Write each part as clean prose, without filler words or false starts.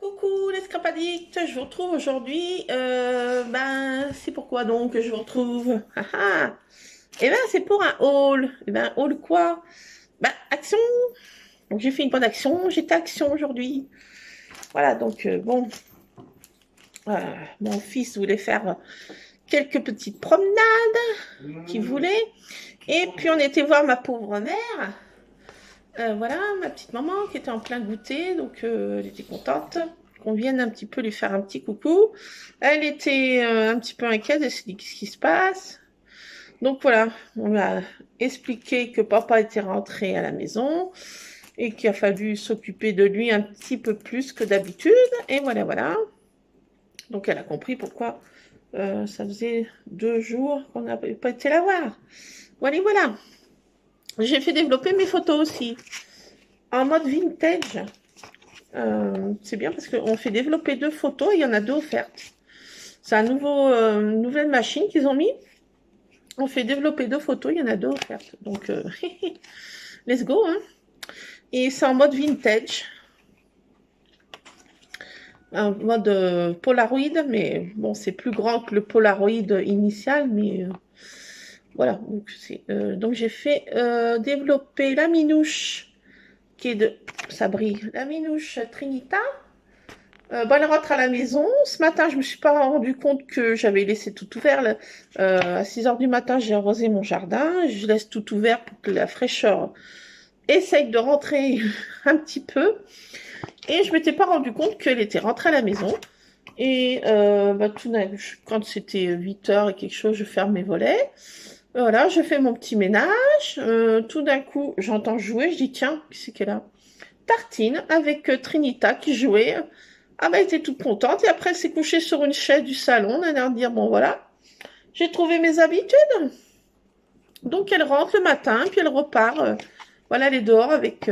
Coucou les Scrapadicts, je vous retrouve aujourd'hui. C'est pourquoi donc que je vous retrouve? Ah ah. Eh ben, c'est pour un haul. Eh ben, haul quoi? Action. Donc j'ai fait une bonne action. J'étais action aujourd'hui. Voilà, donc bon, mon fils voulait faire quelques petites promenades qu'il voulait. Et puis on était voir ma pauvre mère. Voilà, ma petite maman qui était en plein goûter, donc elle était contente qu'on vienne un petit peu lui faire un petit coucou. Elle était un petit peu inquiète, elle s'est dit qu'est-ce qui se passe. Donc voilà, on lui a expliqué que papa était rentré à la maison et qu'il a fallu s'occuper de lui un petit peu plus que d'habitude. Et voilà, voilà. Donc elle a compris pourquoi ça faisait 2 jours qu'on n'avait pas été la voir. Voilà, voilà. J'ai fait développer mes photos aussi en mode vintage. C'est bien parce qu'on fait développer 2 photos et il y en a 2 offertes. C'est une nouvelle machine qu'ils ont mis. On fait développer 2 photos, il y en a 2 offertes. Donc, let's go, hein. Et c'est en mode vintage. En mode Polaroid, mais bon, c'est plus grand que le Polaroid initial, mais voilà. Donc j'ai fait développer la minouche qui est de Sabri, la minouche Trinita. Elle rentre à la maison. Ce matin, je me suis pas rendu compte que j'avais laissé tout ouvert. À 6 heures du matin, j'ai arrosé mon jardin. Je laisse tout ouvert pour que la fraîcheur essaye de rentrer un petit peu. Et je m'étais pas rendu compte qu'elle était rentrée à la maison. Et quand c'était 8 heures et quelque chose, je ferme mes volets. Voilà, je fais mon petit ménage. Tout d'un coup, j'entends jouer. Je dis, tiens, qui c'est qu'elle a? Tartine avec Trinita qui jouait. Ah bah, elle était toute contente. Et après, elle s'est couchée sur une chaise du salon. On a l'air de dire, bon voilà, j'ai trouvé mes habitudes. Donc, elle rentre le matin, puis elle repart. Voilà, elle est dehors avec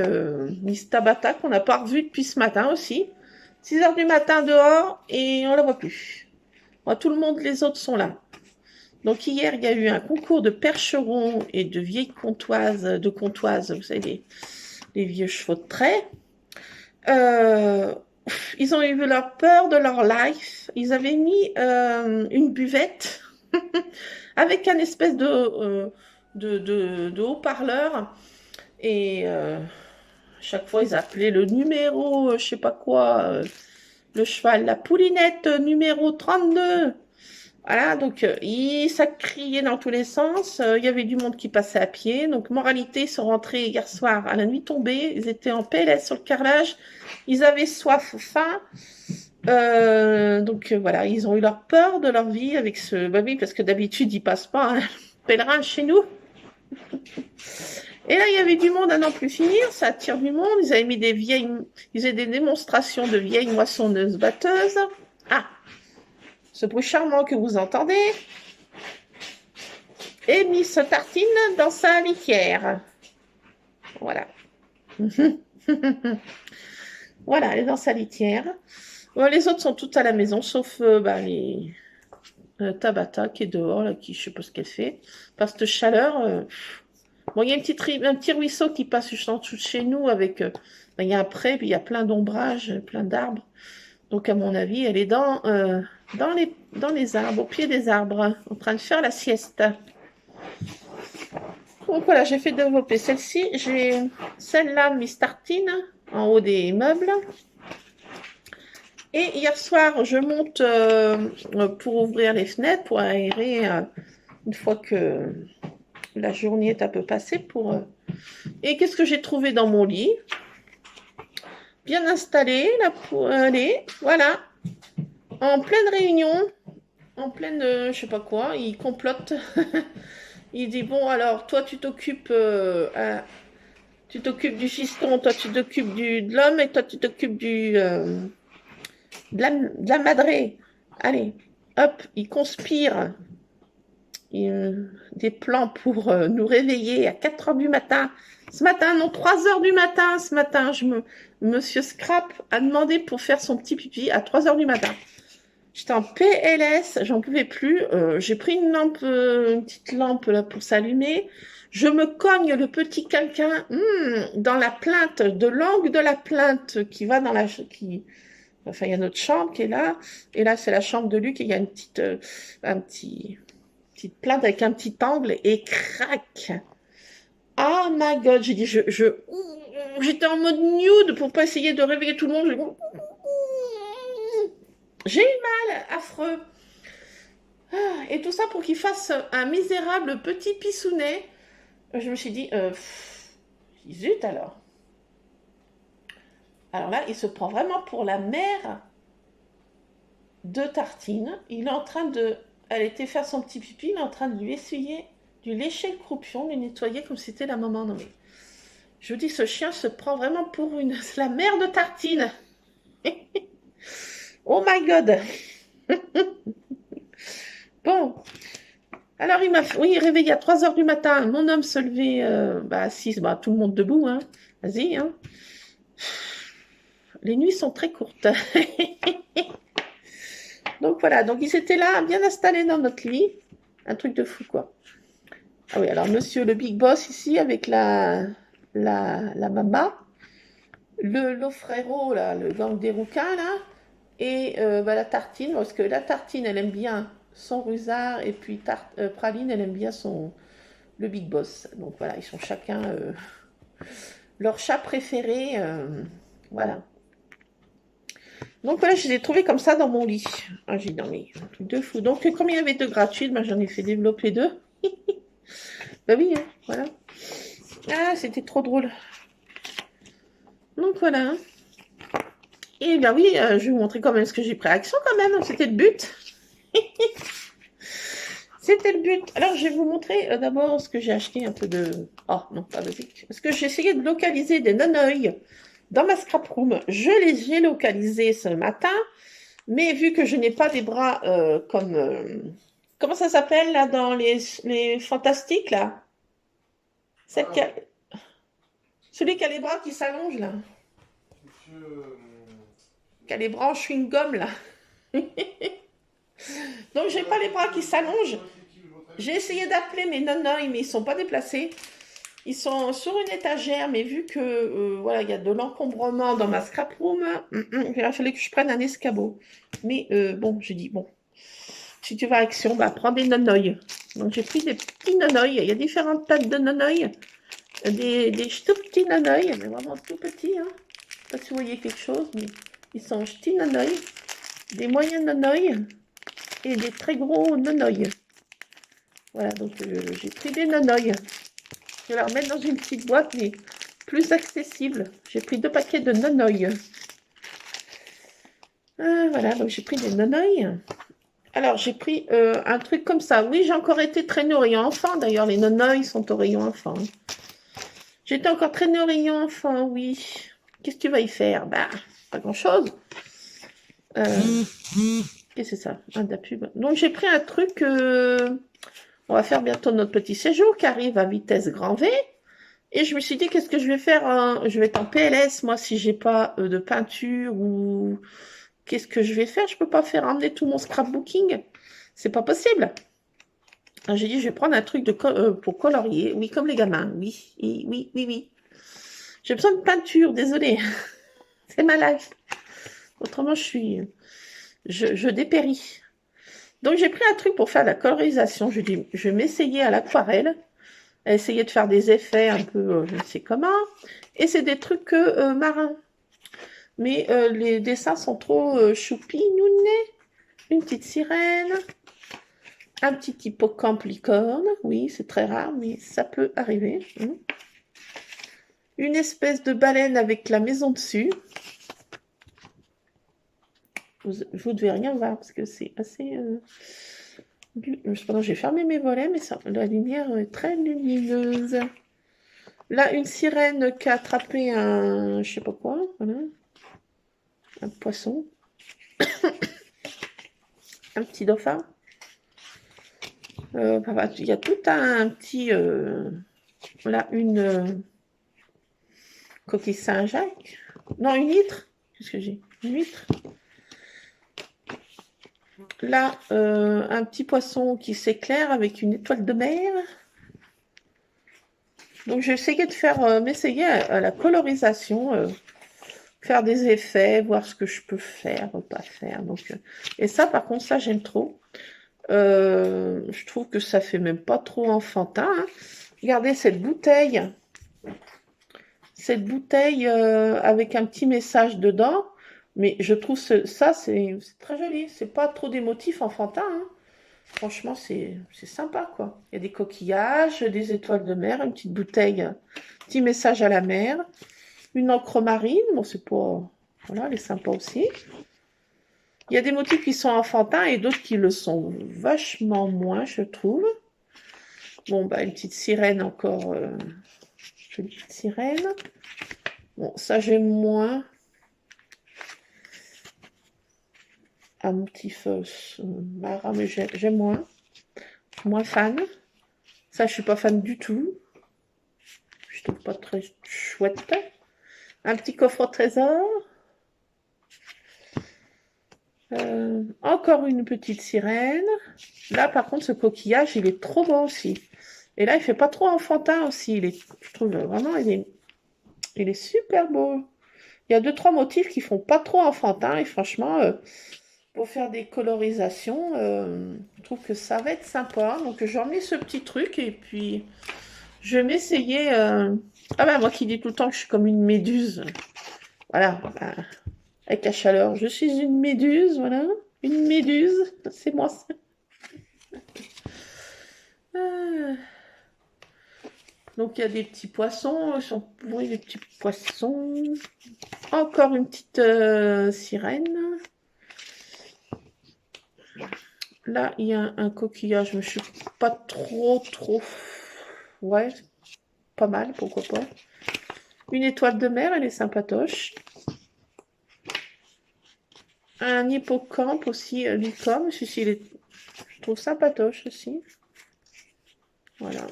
Miss Tabata, qu'on n'a pas revue depuis ce matin aussi. 6 heures du matin dehors, et on la voit plus. Bon, tout le monde, les autres sont là. Donc, hier, il y a eu un concours de percherons et de vieilles comptoises, vous savez, les vieux chevaux de trait. Ils ont eu leur peur de leur life. Ils avaient mis une buvette avec un espèce de haut-parleur. Et chaque fois, ils appelaient le numéro, je sais pas quoi, le cheval, la poulinette numéro 32. Voilà, donc ça criait dans tous les sens. Il y avait du monde qui passait à pied. Donc, moralité, ils sont rentrés hier soir à la nuit tombée. Ils étaient en PLS sur le carrelage. Ils avaient soif, faim. Voilà, ils ont eu leur peur de leur vie avec ce baby, parce que d'habitude, ils passent pas un pèlerin chez nous. Et là, il y avait du monde à n'en plus finir. Ça attire du monde. Ils avaient mis ils faisaient des démonstrations de vieilles moissonneuses batteuses. Ah! Ce bruit charmant que vous entendez est Miss Tartine dans sa litière. Voilà. Voilà, elle est dans sa litière. Bon, les autres sont toutes à la maison, sauf les Tabata qui est dehors, là, qui je sais pas ce qu'elle fait. Par cette chaleur. Bon, il y a un petit ruisseau qui passe juste en dessous de chez nous avec. Il y a un pré, puis il y a plein d'ombrages, plein d'arbres. Donc, à mon avis, elle est dans les arbres, au pied des arbres, en train de faire la sieste. Donc voilà, j'ai fait développer celle-ci. J'ai celle-là, Miss Tartine, en haut des meubles. Et hier soir, je monte pour ouvrir les fenêtres, pour aérer une fois que la journée est un peu passée. Et qu'est-ce que j'ai trouvé dans mon lit? Bien installé, là, pour aller, voilà, en pleine réunion, en pleine, je sais pas quoi, il complote. Il dit, bon, alors, toi, tu t'occupes du fiston, toi, tu t'occupes de l'homme, et toi, tu t'occupes de la madrée. Allez, hop, il conspire des plans pour nous réveiller à 4 heures du matin. Ce matin, non, 3 heures du matin, ce matin, Monsieur Scrap a demandé pour faire son petit pipi à 3 heures du matin. J'étais en PLS, j'en pouvais plus. J'ai pris une petite lampe là pour s'allumer. Je me cogne le petit quelqu'un dans la plainte, de l'angle de la plainte qui va Enfin, il y a notre chambre qui est là. Et là, c'est la chambre de Luc. Et il y a une petite plainte avec un petit angle. Et crac! Ah my God! J'ai dit, j'étais en mode nude pour pas essayer de réveiller tout le monde. J'ai eu mal, affreux. Ah, et tout ça pour qu'il fasse un misérable petit pissounet. Je me suis dit, zut alors. Alors là, il se prend vraiment pour la mère de Tartine. Il est en train de... Elle était faire son petit pipi, il est en train de lui essuyer, de lui lécher le croupion, de lui nettoyer comme si c'était la maman. Non mais, je vous dis, ce chien se prend vraiment pour la mère de Tartine. Oh my God. Bon, alors il m'a oui, réveillé à 3 heures du matin. Mon homme se levait à 6, tout le monde debout, hein. Vas-y, hein. Les nuits sont très courtes. Donc voilà, donc ils étaient là, bien installés dans notre lit. Un truc de fou, quoi. Ah oui, alors monsieur le big boss ici, avec la mama, le frérot, là, le gang des rouquins, là, et la tartine, parce que la tartine, elle aime bien son rusard, et puis Praline, elle aime bien le big boss. Donc voilà, ils sont chacun leur chat préféré. Voilà. Donc voilà, je les ai trouvés comme ça dans mon lit. Ah, j'ai dit, non mais, un truc de fou. Donc comme il y avait deux gratuites, j'en ai fait développer deux. Bah oui, hein, voilà. Ah, c'était trop drôle. Donc voilà. Et bien oui, je vais vous montrer quand même ce que j'ai pris à action quand même. C'était le but. C'était le but. Alors je vais vous montrer d'abord ce que j'ai acheté un peu de... Oh non, pas basique. Parce que j'ai essayé de localiser des nonoïs dans ma scrap room. Je les ai localisés ce matin. Mais vu que je n'ai pas des bras comme... comment ça s'appelle là dans les fantastiques là? Celui qui a les bras qui s'allongent là. Qui a les bras en chewing-gum là. Donc j'ai pas les bras qui s'allongent. J'ai essayé d'appeler mes nonoïs, mais ils sont pas déplacés. Ils sont sur une étagère, mais vu que voilà, il y a de l'encombrement dans ma scrap room, il a fallu que je prenne un escabeau. Mais bon, j'ai dit bon, si tu vas à Action, prends des nonoïs. Donc j'ai pris des petits nonoïs. Il y a différentes tailles de nonoïs. Des tout petits nonoïs, mais vraiment tout petits. Hein. Je ne sais pas si vous voyez quelque chose, mais ils sont petits nonoïs, des moyens nonoïs et des très gros nonoïs. Voilà, donc j'ai pris des nonoïs. Je vais la remettre dans une petite boîte, mais plus accessible. J'ai pris 2 paquets de nonoïs. Voilà, donc j'ai pris des nonoïs. Alors, j'ai pris un truc comme ça. Oui, j'ai encore été traînée au rayon enfant. D'ailleurs, les nonoïs sont au rayon enfant. J'étais encore traînée au rayon enfant, oui. Qu'est-ce que tu vas y faire? Pas grand-chose. Qu'est-ce que c'est ça? Un de la pub. Donc, j'ai pris un truc... on va faire bientôt notre petit séjour qui arrive à vitesse grand V. Et je me suis dit, qu'est-ce que je vais faire? Je vais être en PLS, moi, si j'ai pas de peinture ou... Qu'est-ce que je vais faire? Je peux pas faire emmener tout mon scrapbooking. C'est pas possible. J'ai dit, je vais prendre un truc pour colorier. Oui, comme les gamins. Oui, oui, oui, oui, oui. J'ai besoin de peinture, désolée. C'est ma life. Autrement, je dépéris. Donc, j'ai pris un truc pour faire la colorisation. Je dis, je vais m'essayer à l'aquarelle, à essayer de faire des effets un peu, je ne sais comment. Et c'est des trucs marins. Mais les dessins sont trop choupinounés. Une petite sirène. Un petit hippocampe licorne. Oui, c'est très rare, mais ça peut arriver. Une espèce de baleine avec la maison dessus. Vous devez rien voir parce que c'est assez... Cependant, j'ai fermé mes volets, mais la lumière est très lumineuse. Là, une sirène qui a attrapé un... je sais pas quoi. Voilà. Un poisson. Un petit dauphin. Il y a tout un petit... voilà, une coquille Saint-Jacques. Non, une huître. Qu'est-ce que j'ai? Une huître. Là, un petit poisson qui s'éclaire avec une étoile de mer. Donc, j'ai essayé de faire m'essayer à la colorisation faire des effets, voir ce que je peux faire ou pas faire. Donc, et ça, par contre, ça, j'aime trop. Je trouve que ça fait même pas trop enfantin, hein. Regardez cette bouteille. Cette bouteille avec un petit message dedans. Mais je trouve ça, c'est très joli. C'est pas trop des motifs enfantins, hein. Franchement, c'est sympa, quoi. Il y a des coquillages, des étoiles de mer, une petite bouteille, petit message à la mer, une encre marine. Bon, c'est pas... Voilà, elle est sympa aussi. Il y a des motifs qui sont enfantins et d'autres qui le sont vachement moins, je trouve. Bon, bah, une petite sirène encore. Jolie petite sirène. Bon, ça, j'aime moins. Un motif marin, mais j'aime moins. Je suis moins fan. Ça, je suis pas fan du tout. Je trouve pas très chouette. Un petit coffre au trésor. Encore une petite sirène. Là, par contre, ce coquillage, il est trop beau aussi. Et là, il fait pas trop enfantin aussi. Je trouve vraiment, il est super beau. Il y a 2-3 motifs qui font pas trop enfantin. Et franchement, pour faire des colorisations, je trouve que ça va être sympa. Donc, j'en mets ce petit truc. Et puis, je vais m'essayer... Ah bah, moi qui dis tout le temps que je suis comme une méduse. Voilà, bah, avec la chaleur. Je suis une méduse, voilà. Une méduse, c'est moi ça. Ah. Donc il y a des petits poissons, oui, des petits poissons. Encore une petite sirène. Là, il y a un coquillage, mais je suis pas trop. Ouais, pas mal, pourquoi pas. Une étoile de mer, elle est sympatoche. Un hippocampe aussi, licorne, je trouve sympatoche aussi. Voilà.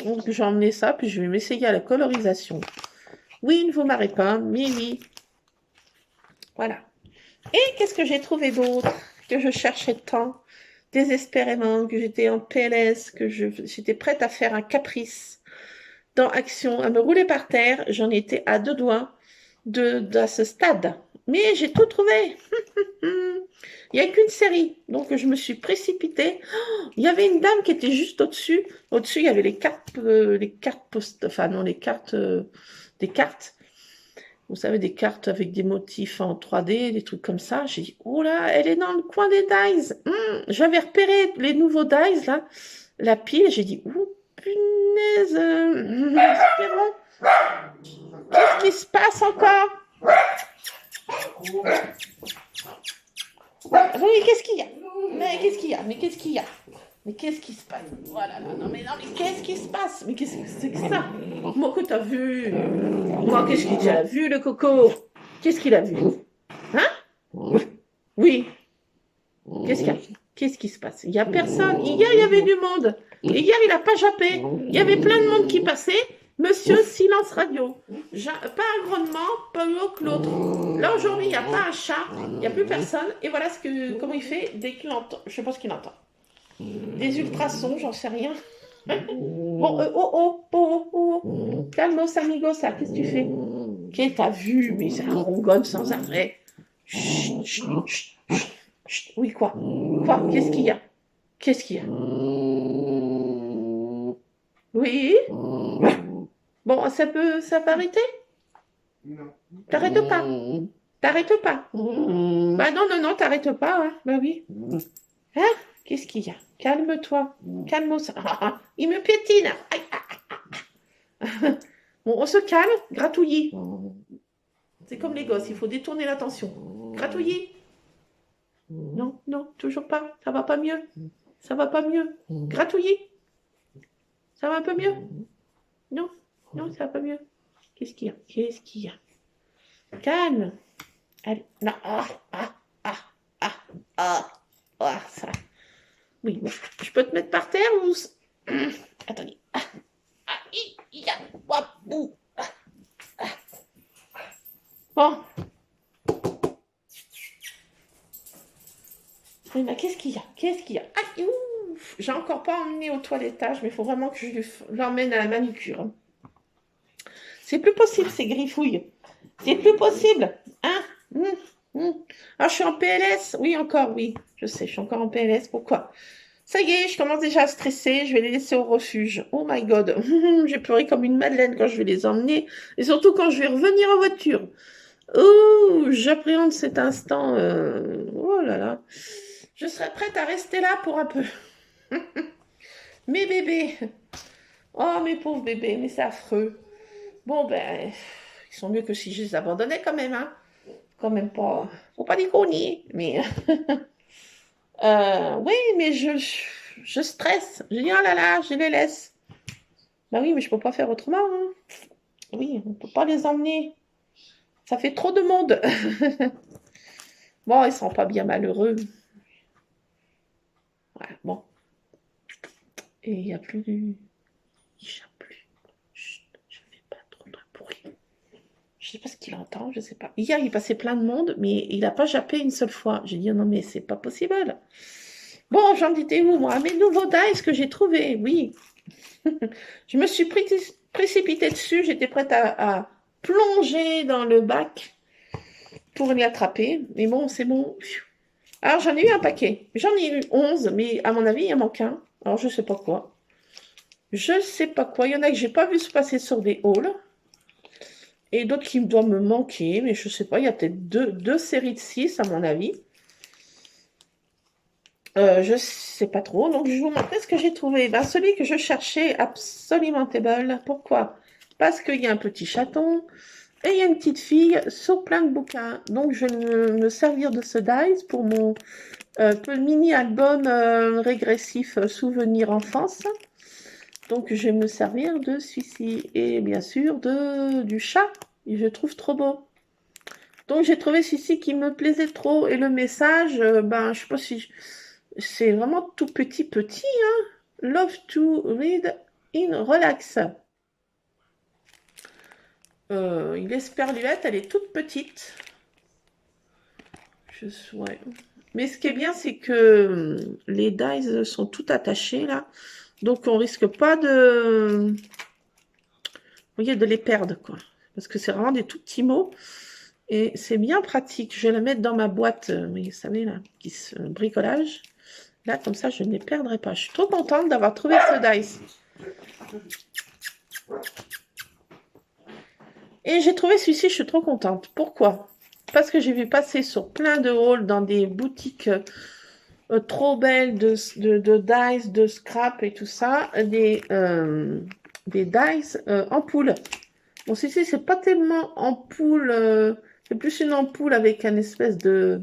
Donc j'ai emmené ça, puis je vais m'essayer à la colorisation. Oui, ne vous marrez pas, mais oui. Voilà. Et qu'est-ce que j'ai trouvé d'autre que je cherchais tant, désespérément, que j'étais en PLS, que j'étais prête à faire un caprice dans Action, à me rouler par terre. J'en étais à 2 doigts à ce stade. Mais j'ai tout trouvé. Il n'y a qu'une série, donc je me suis précipitée. Oh, il y avait une dame qui était juste au-dessus. Au-dessus, il y avait les cartes enfin non, les cartes, des cartes. Vous savez, des cartes avec des motifs en 3D, des trucs comme ça. J'ai dit, oh là, elle est dans le coin des dies. J'avais repéré les nouveaux dies, là, la pile. J'ai dit, oh, punaise. Espérons. Qu'est-ce qui se passe encore? Oui, qu'est-ce qu'il y a? Mais qu'est-ce qu'il y a? Mais qu'est-ce qu'il y a? Mais qu'est-ce qui se passe? Voilà, non, mais qu'est-ce qui se passe? Mais qu'est-ce que c'est que ça? Moi, que t'as vu? Moi, qu'est-ce qu'il a vu, le coco? Qu'est-ce qu'il a vu? Hein? Oui. Qu'est-ce qu'il y a? Qu'est-ce qui se passe? Il n'y a personne. Hier, il y avait du monde. Et hier, il n'a pas jappé. Il y avait plein de monde qui passait. Monsieur, silence radio. Pas un grognement, pas mieux que l'autre. Là, aujourd'hui, il n'y a pas un chat. Il n'y a plus personne. Et voilà comment il fait dès qu'il entend. Je ne sais pas ce qu'il entend. Des ultrasons, j'en sais rien. Bon, calmos amigos, ça, qu'est-ce que tu fais? Qu'est-ce que t'as vu? Mais ça rongonne sans arrêt. Chut, chut, chut, chut. Oui, quoi? Quoi? Qu'est-ce qu'il y a? Qu'est-ce qu'il y a? Oui? Bon, ça peut arrêter? Non. T'arrêtes pas? T'arrêtes pas? Bah non, t'arrêtes pas, hein? Bah oui. Hein? Qu'est-ce qu'il y a? Calme-toi. Calme-toi. Il me piétine. Bon, on se calme. Gratouillis. C'est comme les gosses, il faut détourner l'attention. Gratouillis. Non, toujours pas. Ça va pas mieux. Ça va pas mieux. Gratouillis. Ça va un peu mieux? Non, ça va pas mieux. Qu'est-ce qu'il y a? Qu'est-ce qu'il y a? Calme. Allez. Non. Ça. Oui, bon. Je peux te mettre par terre ou... Attendez. Bon. Oui, mais qu'est-ce qu'il y a? Qu'est-ce qu'il y a? Ah, ouf. J'ai encore pas emmené au toilettage, mais il faut vraiment que je l'emmène à la manucure. C'est plus possible, ces griffouilles. C'est plus possible. Hein? Ah, je suis en PLS. Oui, encore, oui. Je sais, je suis encore en PLS. Pourquoi? Ça y est, je commence déjà à stresser. Je vais les laisser au refuge. Oh my God. J'ai pleuré comme une madeleine quand je vais les emmener. Et surtout quand je vais revenir en voiture. Oh, j'appréhende cet instant. Oh là là. Je serais prête à rester là pour un peu. Mes bébés. Oh, mes pauvres bébés, mais c'est affreux. Bon, ben, ils sont mieux que si je les abandonnais quand même, hein. Quand même pas. Faut pas déconner. Mais, oui, mais je stresse. Je dis, oh là là, je les laisse. Ben oui, mais je peux pas faire autrement, hein. Oui, on peut pas les emmener. Ça fait trop de monde. Bon, ils sont pas bien malheureux. Ouais, bon. Et il n'y a plus du. Il jappe plus. Chut, je fais pas trop de bruit. Je sais pas ce qu'il entend, je sais pas. Hier, il passait plein de monde, mais il n'a pas jappé une seule fois. J'ai dit, non, mais c'est pas possible. Bon, j'en étais où, moi? Mes nouveaux dice que j'ai trouvés, oui. Je me suis précipitée dessus, j'étais prête à plonger dans le bac pour les attraper. Mais bon, c'est bon. Alors, j'en ai eu un paquet. J'en ai eu 11, mais à mon avis, il en manque un. Alors, je sais pas quoi. Je sais pas quoi. Il y en a que j'ai pas vu se passer sur des hauls. Et d'autres qui doivent me manquer, mais je sais pas. Il y a peut-être deux séries de 6 à mon avis. Je sais pas trop. Donc, je vais vous montrer ce que j'ai trouvé. Ben, celui que je cherchais, absolument table. Pourquoi? Parce qu'il y a un petit chaton et il y a une petite fille sur plein de bouquins. Donc, je vais me servir de ce dice pour mon mini-album régressif souvenir enfance. Donc, je vais me servir de celui-ci et bien sûr du chat. Et je trouve trop beau. Donc, j'ai trouvé celui-ci qui me plaisait trop. Et le message, ben, je sais pas si... C'est vraiment tout petit, hein. Love to read in relax. Il est sperluette, elle est toute petite. Ouais. Mais ce qui est bien, c'est que les dies sont tout attachés là. Donc on risque pas de, vous voyez, de les perdre, quoi. Parce que c'est vraiment des tout petits mots. Et c'est bien pratique. Je vais la mettre dans ma boîte, vous savez, là, qui se bricolage. Là, comme ça, je ne les perdrai pas. Je suis trop contente d'avoir trouvé ce dice. Et j'ai trouvé celui-ci, je suis trop contente. Pourquoi? Parce que j'ai vu passer sur plein de hauls dans des boutiques trop belles de dice, de scrap et tout ça, des dice en poule. Bon, celui-ci, c'est pas tellement en poule, c'est plus une ampoule avec un espèce de,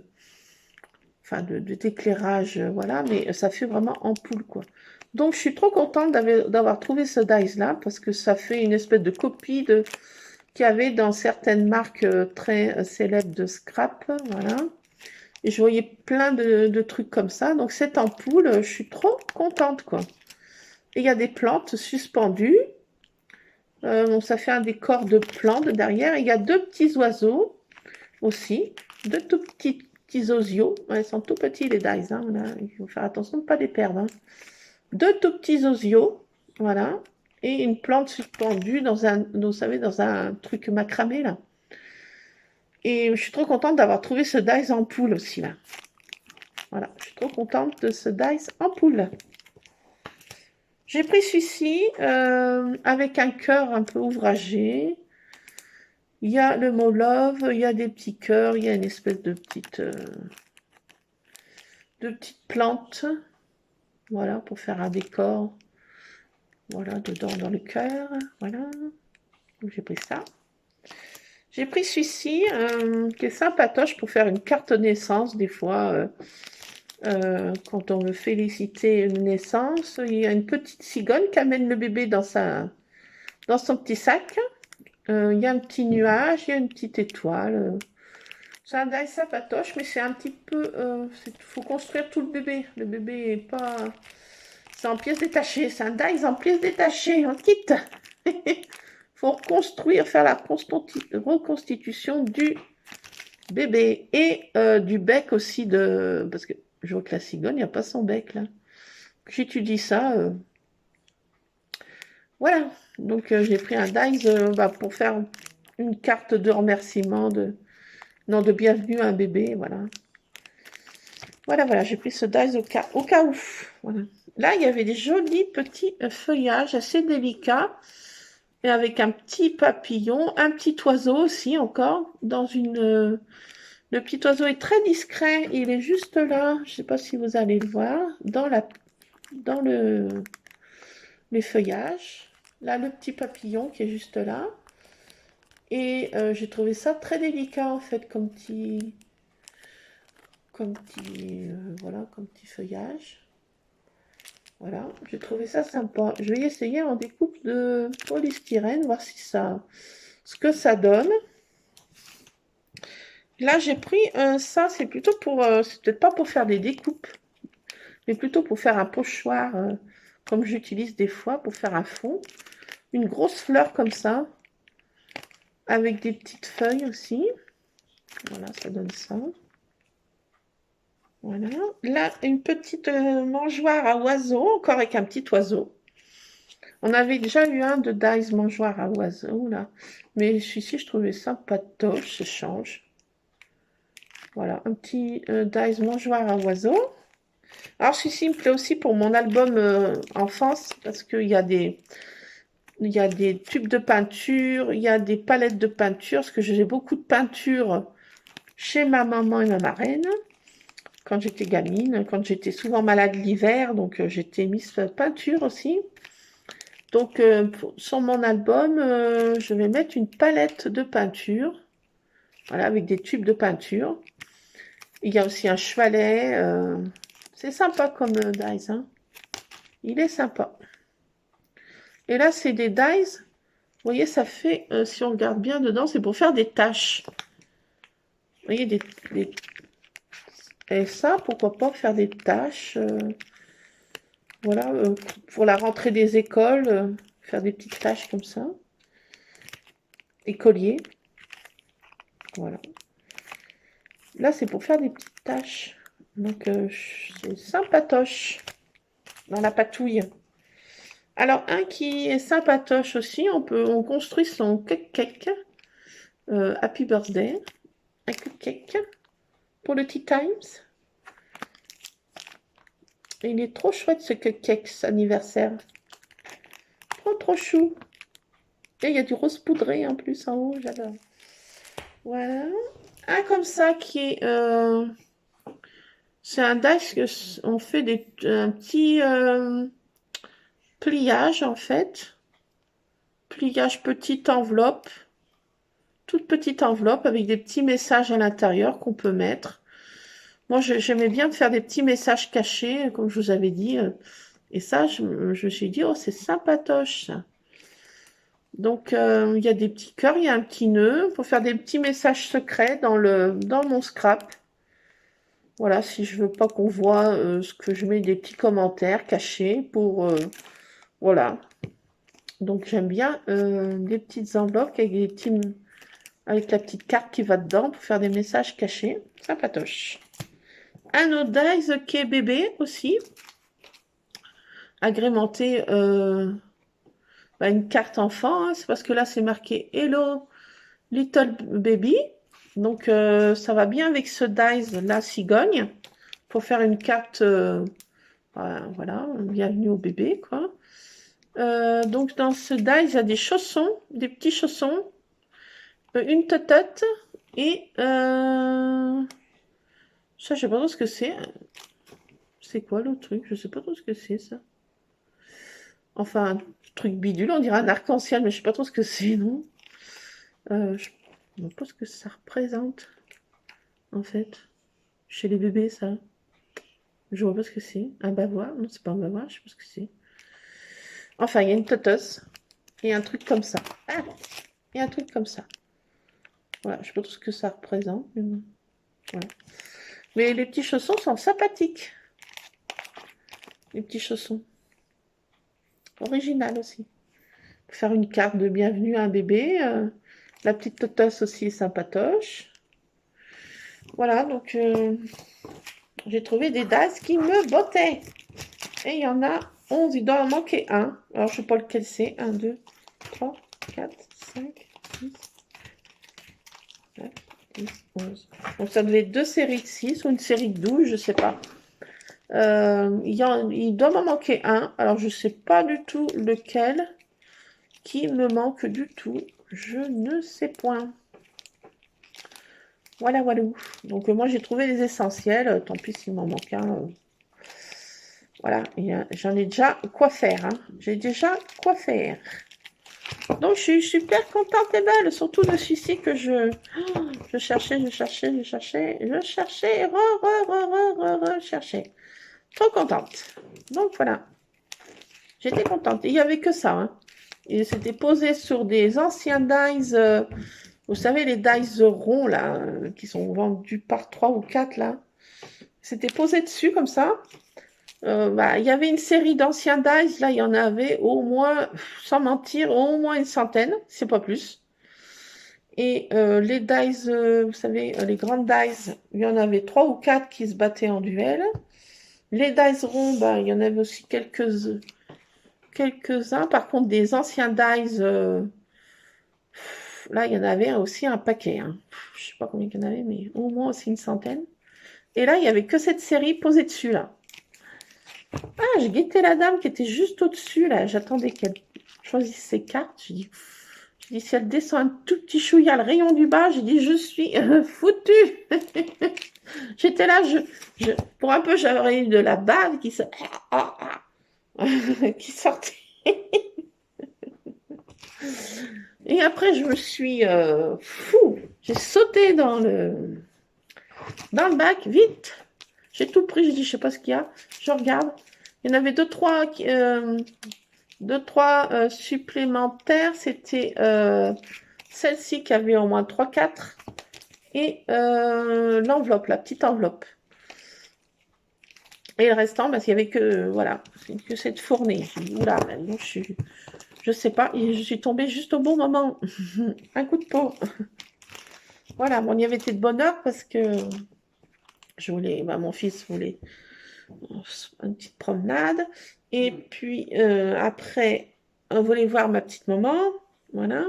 enfin, d'éclairage, voilà, mais ça fait vraiment ampoule, quoi. Donc, je suis trop contente d'avoir trouvé ce dice-là, parce que ça fait une espèce de copie qu'il y avait dans certaines marques très célèbres de scrap, voilà. Et je voyais plein de trucs comme ça. Donc, cette ampoule, je suis trop contente, quoi. Et il y a des plantes suspendues. Bon, ça fait un décor de plantes derrière. Il y a deux petits oiseaux aussi. Deux tout petits osios. Ouais, ils sont tout petits, les dice, hein, là. Il faut faire attention de ne pas les perdre, hein. Deux tout petits osios. Voilà. Et une plante suspendue dans un, vous savez, dans un truc macramé, là. Et je suis trop contente d'avoir trouvé ce dice en poule aussi, là. Voilà, je suis trop contente de ce dice en poule. J'ai pris celui-ci avec un cœur un peu ouvragé. Il y a le mot love, il y a des petits cœurs, il y a une espèce de petite plante. Voilà, pour faire un décor. Voilà, dedans dans le cœur. Voilà. J'ai pris ça. J'ai pris celui-ci qui est sympatoche pour faire une carte naissance des fois. Quand on veut féliciter une naissance, il y a une petite cigogne qui amène le bébé dans son petit sac. Il y a un petit nuage, il y a une petite étoile. C'est un dice sympatoche, mais c'est un petit peu... Il faut construire tout le bébé. Le bébé est pas... C'est en pièces détachées. C'est un dice en pièces détachées, en kit. Il faut reconstruire, faire la reconstitution du bébé. Et du bec aussi de... Parce que je vois que la cigogne, il n'y a pas son bec, là. J'étudie ça. Voilà. Donc, j'ai pris un dice pour faire une carte de remerciement, non, de bienvenue à un bébé, voilà. Voilà, j'ai pris ce dice au cas où. Voilà. Là, il y avait des jolis petits feuillages assez délicats, et avec un petit papillon, un petit oiseau aussi encore, dans une... le petit oiseau est très discret, il est juste là, je ne sais pas si vous allez le voir, dans les feuillages. Là, le petit papillon qui est juste là. Et j'ai trouvé ça très délicat en fait, voilà, comme petit feuillage. Voilà, j'ai trouvé ça sympa. Je vais essayer en découpe de polystyrène, voir si ce que ça donne. Là, j'ai pris ça, c'est plutôt pour, c'est peut-être pas pour faire des découpes, mais plutôt pour faire un pochoir, comme j'utilise des fois pour faire un fond. Une grosse fleur comme ça, avec des petites feuilles aussi. Voilà, ça donne ça. Voilà. Là, une petite mangeoire à oiseau, encore avec un petit oiseau. On avait déjà eu un de dice mangeoire à oiseau, là. Mais celui-ci, je trouvais ça pas toche, ça change. Voilà, un petit dice mangeoire à oiseau. Alors, celui-ci me plaît aussi pour mon album enfance, parce qu'il y a des tubes de peinture, il y a des palettes de peinture, parce que j'ai beaucoup de peinture chez ma maman et ma marraine. Quand j'étais gamine, quand j'étais souvent malade l'hiver, donc j'étais mise peinture aussi. Donc sur mon album, je vais mettre une palette de peinture, voilà, avec des tubes de peinture. Il y a aussi un chevalet, c'est sympa comme dies, hein. Il est sympa. Et là, c'est des dies, vous voyez, ça fait, si on regarde bien dedans, c'est pour faire des taches. Vous voyez, et ça, pourquoi pas faire des taches, voilà, pour la rentrée des écoles, faire des petites taches comme ça. Écolier. Voilà. Là, c'est pour faire des petites taches. Donc, c'est sympatoche dans la patouille. Alors, un qui est sympatoche aussi, on construit son cupcake. Happy birthday. Un cupcake pour le Tea Times. Et il est trop chouette ce cupcake anniversaire. Trop chou. Et il y a du rose poudré en plus en haut, j'adore. Voilà. Un comme ça qui est... c'est un dash que on fait un petit pliage en fait. Pliage petite enveloppe. Toute petite enveloppe avec des petits messages à l'intérieur qu'on peut mettre. Moi, j'aimais bien faire des petits messages cachés, comme je vous avais dit. Et ça, je me suis dit, oh, c'est sympatoche ça. Donc, il y a des petits cœurs, il y a un petit nœud pour faire des petits messages secrets dans mon scrap. Voilà, si je veux pas qu'on voit ce que je mets, des petits commentaires cachés pour... voilà. Donc, j'aime bien des petites enveloppes avec la petite carte qui va dedans pour faire des messages cachés. Sympatoche. Un autre dice qui est bébé aussi. Agrémenté une carte enfant. Hein, c'est parce que là, c'est marqué Hello Little Baby. Donc, ça va bien avec ce dice, la cigogne, pour faire une carte, voilà, bienvenue au bébé, quoi. Donc, dans ce dice, il y a des chaussons, des petits chaussons, une totote, et ça, je sais pas trop ce que c'est. C'est quoi l'autre truc? Je sais pas trop ce que c'est, ça. Enfin, un truc bidule, on dirait un arc-en-ciel, mais je sais pas trop ce que c'est, non? Je ne sais pas ce que ça représente, en fait. Chez les bébés, ça. Je vois pas ce que c'est. Un bavoir? Non, c'est pas un bavoir, je sais pas ce que c'est. Enfin, il y a une totosse. Et un truc comme ça. Ah, et un truc comme ça. Voilà, je sais pas trop ce que ça représente. Mais bon, voilà. Mais les petits chaussons sont sympathiques. Les petits chaussons. Original aussi. Pour faire une carte de bienvenue à un bébé. La petite totosse aussi est sympatoche. Voilà, donc j'ai trouvé des dates qui me bottaient. Et il y en a 11, il doit en manquer un. Alors, je ne sais pas lequel c'est. 1, 2, 3, 4, 5, 6, 10, 11. Donc ça devait être 2 séries de 6 ou une série de 12, je sais pas. Il doit m'en manquer un. Alors je sais pas du tout lequel qui me manque du tout. Je ne sais point. Voilà, voilà. Donc moi j'ai trouvé les essentiels. Tant pis s'il m'en manque un. Voilà, j'en ai déjà quoi faire. Hein. J'ai déjà quoi faire. Donc je suis super contente et belle. Surtout de celui-ci que je cherchais, cherchais. Trop contente. Donc voilà. J'étais contente. Il n'y avait que ça. Hein. Il s'était posé sur des anciens dies. Vous savez, les dies ronds, là, qui sont vendus par 3 ou 4, là. C'était posé dessus, comme ça. Il y avait une série d'anciens dies. Là, il y en avait au moins, sans mentir, au moins une centaine. C'est pas plus. Et les dies, vous savez, les grandes dies, il y en avait 3 ou 4 qui se battaient en duel. Les dice ronds, il y en avait aussi quelques-uns. Par contre, des anciens dice, là, il y en avait aussi un paquet. Hein. Je sais pas combien il y en avait, mais au moins aussi une centaine. Et là, il n'y avait que cette série posée dessus, là. Ah, j'ai guetté la dame qui était juste au-dessus, là. J'attendais qu'elle choisisse ses cartes. J'ai dit, si elle descend un tout petit chouïa, il y a le rayon du bas, j'ai dit, je suis foutue. J'étais là, pour un peu, j'avais eu de la bave qui qui sortait. Et après, je me suis fou. J'ai sauté dans le bac, vite. J'ai tout pris, j'ai dit, je sais pas ce qu'il y a. Je regarde. Il y en avait deux, trois supplémentaires. C'était celle-ci qui avait au moins 3-4. Et l'enveloppe, la petite enveloppe. Et le restant, parce qu'il n'y avait que, voilà, que cette fournée. J'ai dit, oula, donc je sais pas, je suis tombée juste au bon moment. Un coup de peau. Voilà, bon, on y avait été de bonne heure parce que mon fils voulait une petite promenade. Et puis après, on voulait voir ma petite maman. Voilà.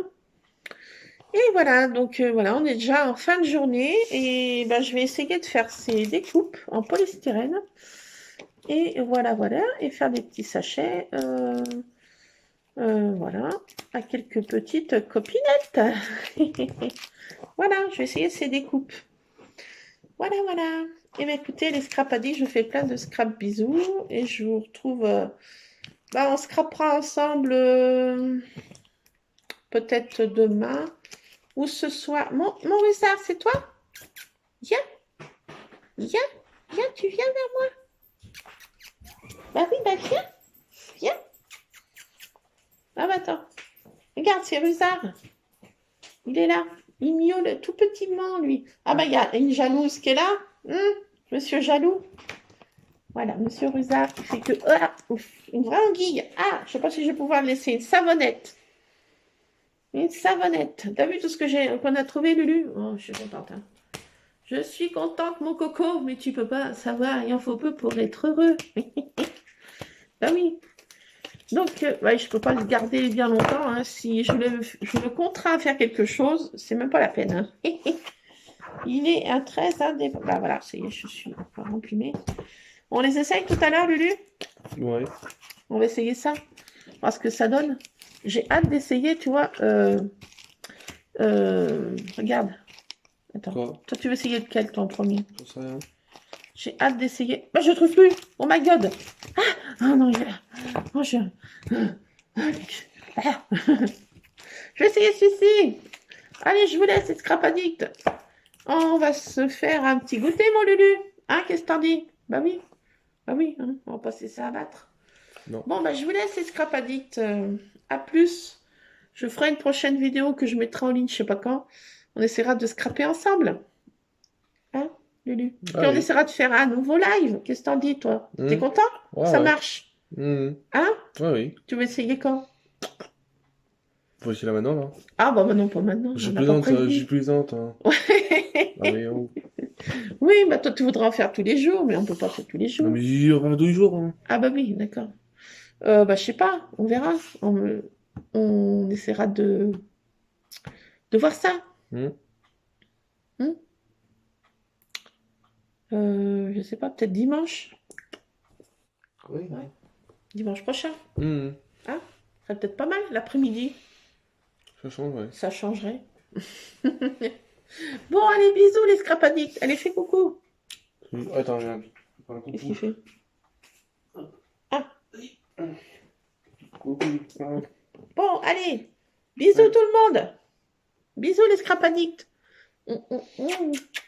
Et voilà, donc voilà, on est déjà en fin de journée. Et je vais essayer de faire ces découpes en polystyrène. Et voilà, et faire des petits sachets. Voilà, à quelques petites copinettes. Voilà, je vais essayer ces découpes. Voilà. Et bien écoutez, les scrapadis, je fais plein de scrap bisous. Et je vous retrouve... on scrapera ensemble peut-être demain ou ce soir. Mon Richard, c'est toi? Viens, tu viens vers moi. Oui, viens. Attends. Regarde, c'est Rusard. Il est là. Il miaule tout petitement, lui. Il y a une jalouse qui est là. Monsieur Jaloux. Voilà, monsieur Rusard qui fait que... une vraie anguille. Je sais pas si je vais pouvoir laisser une savonnette. Une savonnette. T'as vu tout ce qu'on a trouvé, Lulu? Oh, je suis contente. Hein. Je suis contente, mon coco, mais tu peux pas savoir, il en faut peu pour être heureux. Oui. Donc, je peux pas le garder bien longtemps. Hein. Si je le contrains à faire quelque chose, c'est même pas la peine. Hein. Il est à 13 indépendant. Voilà, ça y est, je suis remplimée. On les essaye tout à l'heure, Lulu? Ouais. On va essayer ça. Voir ce que ça donne. J'ai hâte d'essayer, tu vois. Regarde. Attends. Quoi? Toi, tu veux essayer lequel, toi, en premier? J'en sais rien. J'ai hâte d'essayer. Je trouve plus. Oh my god. Non, il est là. Je vais essayer celui-ci. Allez, je vous laisse, c'est Scrap Addict. On va se faire un petit goûter, mon Lulu. Hein, qu'est-ce que t'en dis? Oui. Hein, on va passer ça à battre. Non. Bon, je vous laisse, c'est Scrap Addict. À plus. Je ferai une prochaine vidéo que je mettrai en ligne, je sais pas quand. On essaiera de scraper ensemble. Hein, Lulu? Puis on essaiera de faire un nouveau live. Qu'est-ce que t'en dis, toi? T'es content? Ça marche? Hein? Oui. Tu veux essayer quand? Faut essayer là maintenant, là. Non, pas maintenant. Je plaisante. Hein. Ouais. Oui, toi, tu voudrais en faire tous les jours, mais on peut pas faire tous les jours. Non, mais il y aura 2 jours. Hein. Oui, d'accord. Je sais pas, on verra. On essaiera de voir ça. Je sais pas, peut-être dimanche. Oui. Ouais. Dimanche prochain. Mhm. Hein? Ça serait peut-être pas mal l'après-midi. Ça change, ouais. Ça changerait. Bon, allez, bisous les scrapadiques. Allez, fais coucou. Attends, j'ai un Qu'est-ce qu'il coucou. fait? Ah, Coucou. bon, allez. Bisous tout le monde. Bisous les scrapadiques.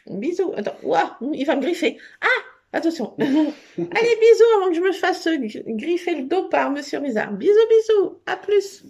Bisous. Attends, ouah, il va me griffer. Ah, attention. Allez, bisous avant que je me fasse griffer le dos par Monsieur Bizarre. Bisous, bisous. À plus.